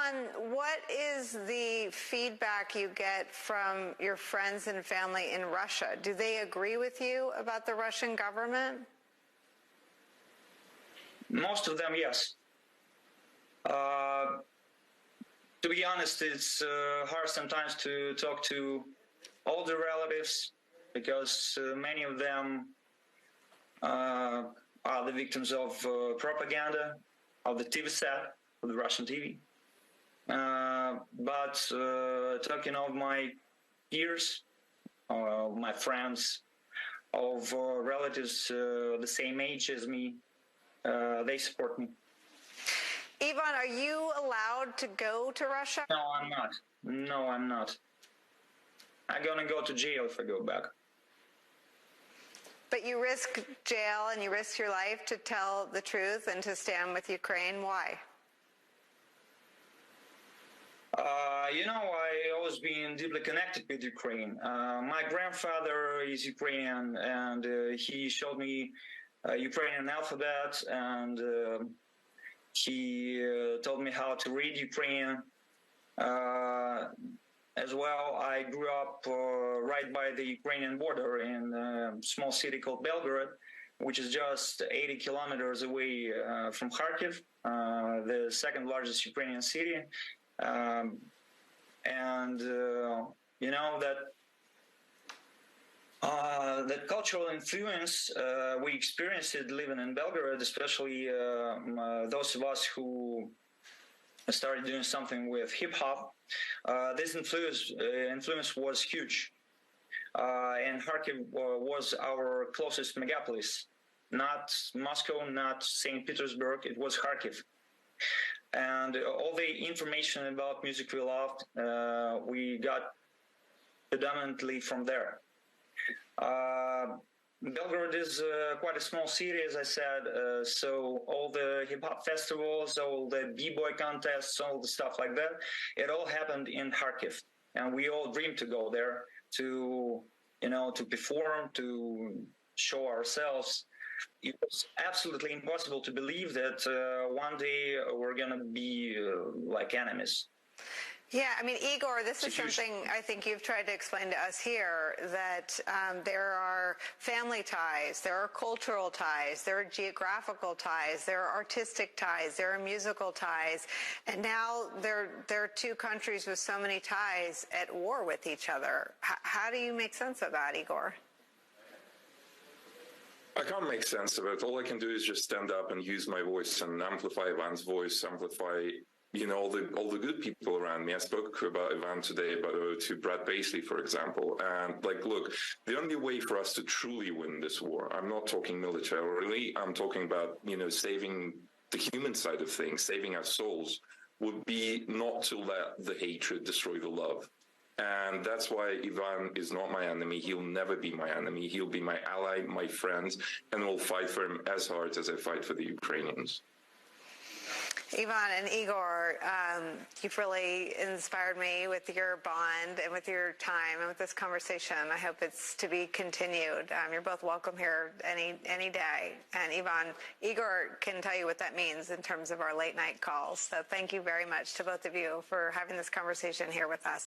Ivan, what is the feedback you get from your friends and family in Russia? Do they agree with you about the Russian government? Most of them, yes. To be honest, it's hard sometimes to talk to older relatives because many of them are the victims of propaganda, of the TV set, of the Russian TV. But talking of my peers, my friends, of relatives the same age as me, they support me. Ivan, are you allowed to go to Russia? No, I'm not. No, I'm not. I'm gonna go to jail if I go back. But you risk jail and you risk your life to tell the truth and to stand with Ukraine. Why? I always been deeply connected with Ukraine. My grandfather is Ukrainian, and he showed me Ukrainian alphabet, and he told me how to read Ukrainian. As well, I grew up right by the Ukrainian border in a small city called Belgorod, which is just 80 kilometers away from Kharkiv, the second largest Ukrainian city. That cultural influence, we experienced it living in Belgorod, especially those of us who started doing something with hip-hop. This influence was huge. And Kharkiv was our closest megapolis. Not Moscow, not St. Petersburg, it was Kharkiv. And all the information about music we loved, we got predominantly from there. Belgorod is quite a small city, as I said, so all the hip-hop festivals, all the b-boy contests, all the stuff like that, it all happened in Kharkiv. And we all dreamed to go there to perform, to show ourselves. It was absolutely impossible to believe that one day we're going to be like enemies. Yeah, I mean, Igor, this is something I think you've tried to explain to us here, that there are family ties, there are cultural ties, there are geographical ties, there are artistic ties, there are musical ties, and now there are two countries with so many ties at war with each other. How do you make sense of that, Igor? I can't make sense of it. All I can do is just stand up and use my voice and amplify Ivan's voice, amplify all the good people around me. I spoke about Ivan today, to Brad Paisley, for example. And look, the only way for us to truly win this war, I'm not talking militarily, I'm talking about, saving the human side of things, saving our souls, would be not to let the hatred destroy the love. And that's why Ivan is not my enemy. He'll never be my enemy. He'll be my ally, my friend, and we'll fight for him as hard as I fight for the Ukrainians. Ivan and Igor, you've really inspired me with your bond and with your time and with this conversation. I hope it's to be continued. You're both welcome here any day. And Igor can tell you what that means in terms of our late night calls. So thank you very much to both of you for having this conversation here with us.